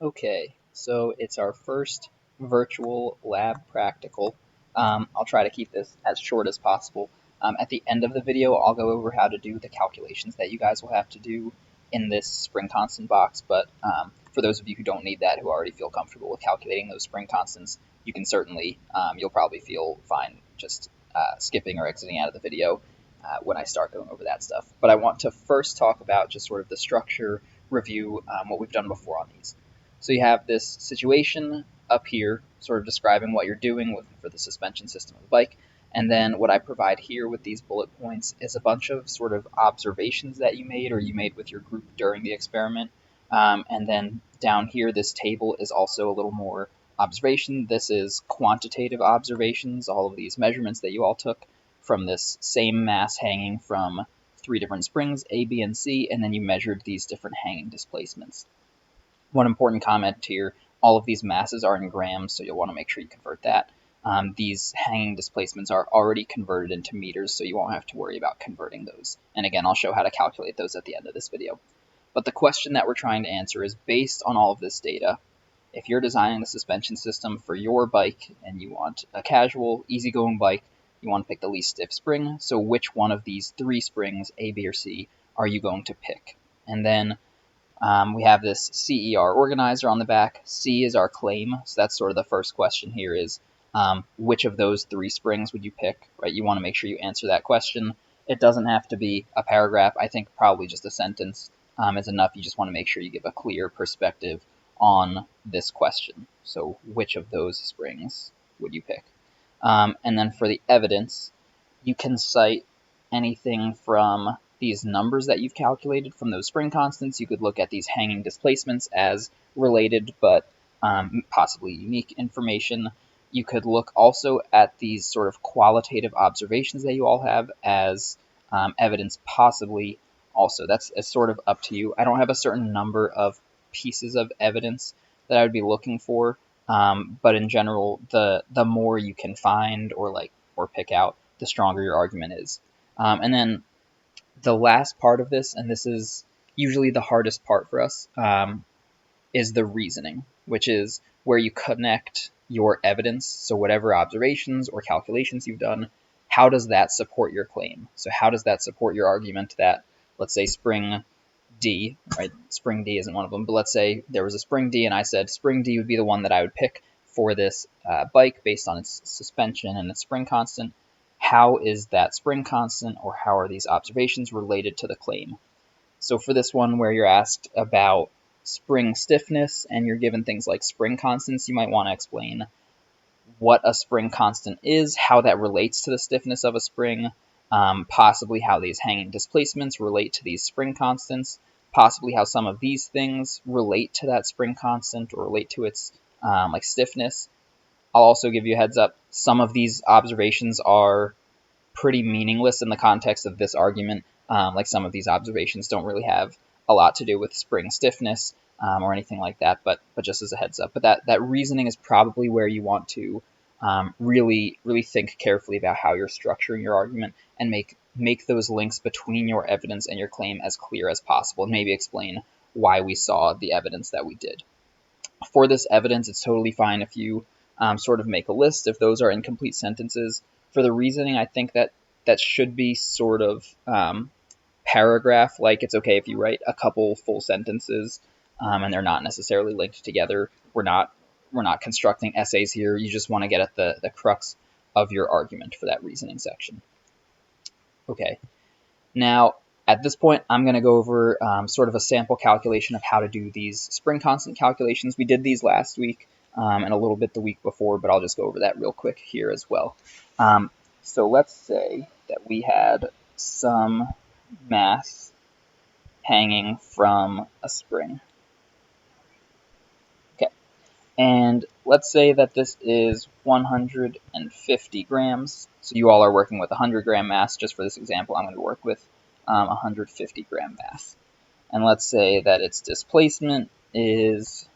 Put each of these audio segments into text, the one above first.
Okay, so it's our first virtual lab practical. I'll try to keep this as short as possible. At the end of the video, I'll go over how to do the calculations that you guys will have to do in this spring constant box, but for those of you who don't need that, who already feel comfortable with calculating those spring constants, you can certainly, you'll probably feel fine just skipping or exiting out of the video when I start going over that stuff. But I want to first talk about just sort of the structure, review what we've done before on these. So you have this situation up here, sort of describing what you're doing for the suspension system of the bike. And then what I provide here with these bullet points is a bunch of sort of observations that you made or you made with your group during the experiment. And then down here, this table is also a little more observation. This is quantitative observations, all of these measurements that you all took from this same mass hanging from three different springs, A, B, and C, and then you measured these different hanging displacements. One important comment here, all of these masses are in grams, so you'll want to make sure you convert that. These hanging displacements are already converted into meters, so you won't have to worry about converting those. And again, I'll show how to calculate those at the end of this video. But the question that we're trying to answer is, based on all of this data, if you're designing the suspension system for your bike and you want a casual, easygoing bike, you want to pick the least stiff spring, so which one of these three springs, A, B, or C, are you going to pick? And then we have this CER organizer on the back. C is our claim, so that's sort of the first question here is which of those three springs would you pick, right? You want to make sure you answer that question. It doesn't have to be a paragraph. I think probably just a sentence is enough. You just want to make sure you give a clear perspective on this question. So which of those springs would you pick? And then for the evidence, you can cite anything from these numbers that you've calculated from those spring constants. You could look at these hanging displacements as related but possibly unique information. You could look also at these sort of qualitative observations that you all have as evidence possibly also. That's sort of up to you. I don't have a certain number of pieces of evidence that I would be looking for, but in general, the more you can find or pick out, the stronger your argument is. And then the last part of this, and this is usually the hardest part for us, is the reasoning, which is where you connect your evidence. So whatever observations or calculations you've done, how does that support your claim? So how does that support your argument that, let's say, spring D, right? Spring D isn't one of them, but let's say there was a spring D and I said spring D would be the one that I would pick for this bike based on its suspension and its spring constant. How is that spring constant, or how are these observations related to the claim? So for this one where you're asked about spring stiffness and you're given things like spring constants, you might want to explain what a spring constant is, how that relates to the stiffness of a spring, possibly how these hanging displacements relate to these spring constants, possibly how some of these things relate to that spring constant or relate to its like stiffness. I'll also give you a heads up. Some of these observations are pretty meaningless in the context of this argument. Like some of these observations don't really have a lot to do with spring stiffness or anything like that, but just as a heads up. But that reasoning is probably where you want to really think carefully about how you're structuring your argument and make those links between your evidence and your claim as clear as possible, and maybe explain why we saw the evidence that we did. For this evidence, it's totally fine if you sort of make a list if those are incomplete sentences. For the reasoning, I think that should be sort of paragraph. Like, it's okay if you write a couple full sentences and they're not necessarily linked together. We're not constructing essays here. You just want to get at the crux of your argument for that reasoning section. Okay, now at this point, I'm going to go over sort of a sample calculation of how to do these spring constant calculations. We did these last week and a little bit the week before, but I'll just go over that real quick here as well. So let's say that we had some mass hanging from a spring. Okay, and let's say that this is 150 grams. So you all are working with 100-gram mass. Just for this example, I'm going to work with 150-gram mass. And let's say that its displacement is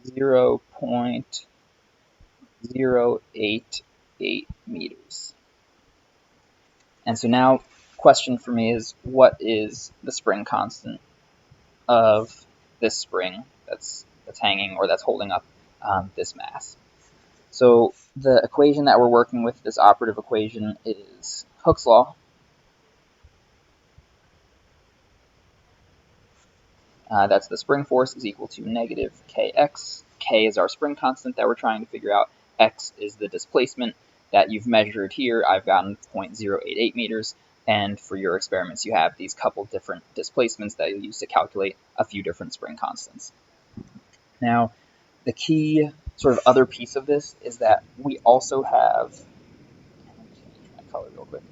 0.088 meters. And so now, question for me is, what is the spring constant of this spring that's that's hanging or that's holding up this mass. So the equation that we're working with, this operative equation, is Hooke's law. That's the spring force is equal to negative kx. K is our spring constant that we're trying to figure out. X is the displacement that you've measured here. I've gotten 0.088 meters. And for your experiments, you have these couple different displacements that you'll use to calculate a few different spring constants. Now, the key sort of other piece of this is that we also have, let me change my color real quick.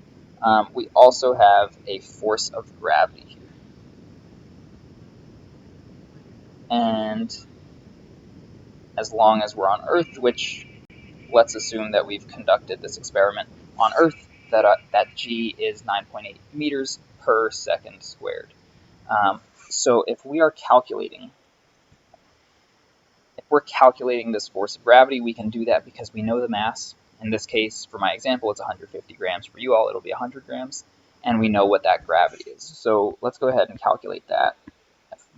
We also have a force of gravity here. And as long as we're on Earth, which let's assume that we've conducted this experiment on Earth, that G is 9.8 meters per second squared. So if we're calculating this force of gravity, we can do that because we know the mass. In this case, for my example, it's 150 grams. For you all, it'll be 100 grams. And we know what that gravity is. So let's go ahead and calculate that.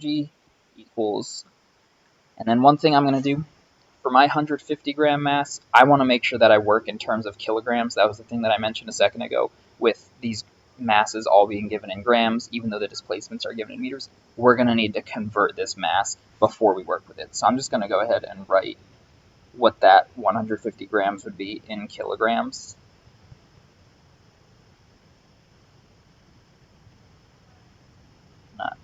Fg equals, and then one thing I'm going to do, for my 150 gram mass, I want to make sure that I work in terms of kilograms. That was the thing that I mentioned a second ago with these masses all being given in grams, even though the displacements are given in meters. We're going to need to convert this mass before we work with it. So I'm just going to go ahead and write what that 150 grams would be in kilograms. Not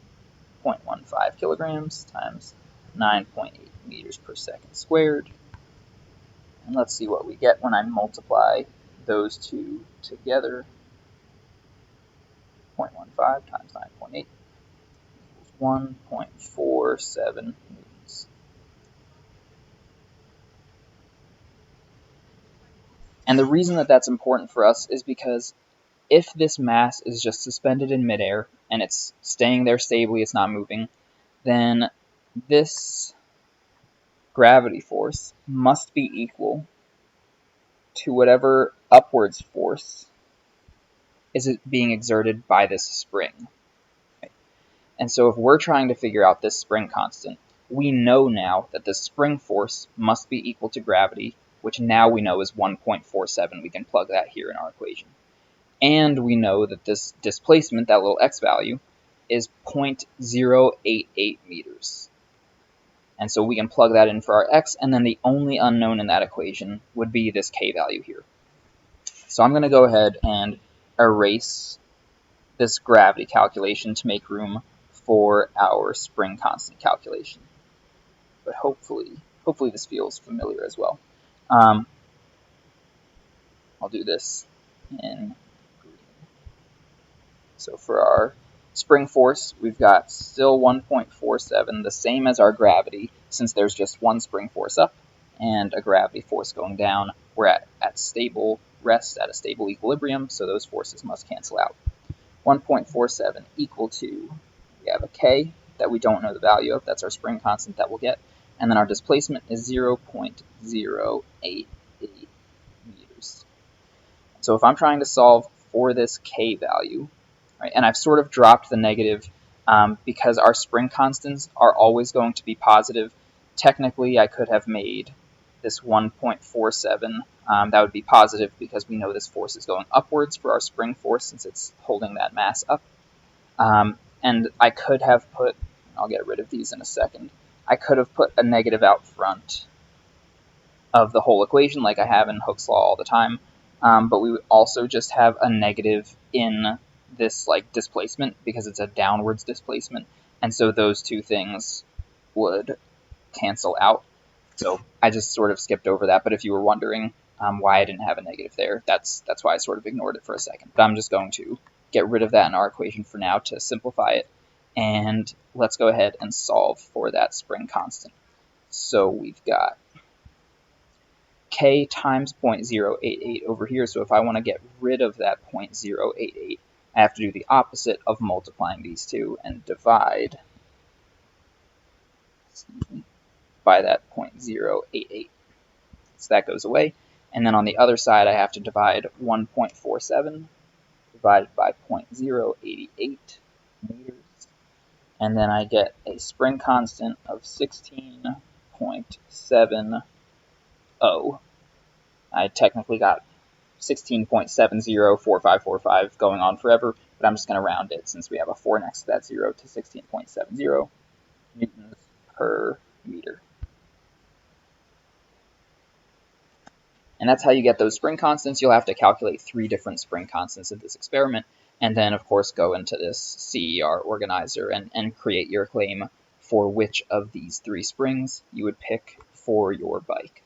0.15 kilograms times 9.8 meters per second squared. And let's see what we get when I multiply those two together. 0.15 times 9.8 equals 1.47 newtons. And the reason that that's important for us is because if this mass is just suspended in midair and it's staying there stably, it's not moving, then this gravity force must be equal to whatever upwards force is being exerted by this spring. And so if we're trying to figure out this spring constant, we know now that the spring force must be equal to gravity, which now we know is 1.47. We can plug that here in our equation. And we know that this displacement, that little x value, is 0.088 meters. And so we can plug that in for our x, and then the only unknown in that equation would be this k value here. So I'm going to go ahead and erase this gravity calculation to make room for our spring constant calculation. But hopefully this feels familiar as well. I'll do this in green. So for our spring force, we've got still 1.47, the same as our gravity, since there's just one spring force up and a gravity force going down. We're at stable rest, at a stable equilibrium, so those forces must cancel out. 1.47 equal to, we have a k that we don't know the value of, that's our spring constant that we'll get, and then our displacement is 0.088 meters. So if I'm trying to solve for this k value, right, and I've sort of dropped the negative because our spring constants are always going to be positive. Technically, I could have made this 1.47, that would be positive because we know this force is going upwards for our spring force since it's holding that mass up. And I could have put, I'll get rid of these in a second, I could have put a negative out front of the whole equation like I have in Hooke's law all the time, but we would also just have a negative in this like displacement because it's a downwards displacement, and so those two things would cancel out. So I just sort of skipped over that, but if you were wondering why I didn't have a negative there, that's why I sort of ignored it for a second. But I'm just going to get rid of that in our equation for now to simplify it, and let's go ahead and solve for that spring constant. So we've got k times 0.088 over here, so if I want to get rid of that 0.088, I have to do the opposite of multiplying these two and divide by that 0.088. So that goes away. And then on the other side, I have to divide 1.47 divided by 0.088 meters. And then I get a spring constant of 16.0 16.70. I technically got 16.704545 going on forever, but I'm just going to round it since we have a 4 next to that 0 to 16.70 newtons per meter. And that's how you get those spring constants. You'll have to calculate 3 different spring constants in this experiment, and then of course go into this CER organizer and create your claim for which of these 3 springs you would pick for your bike.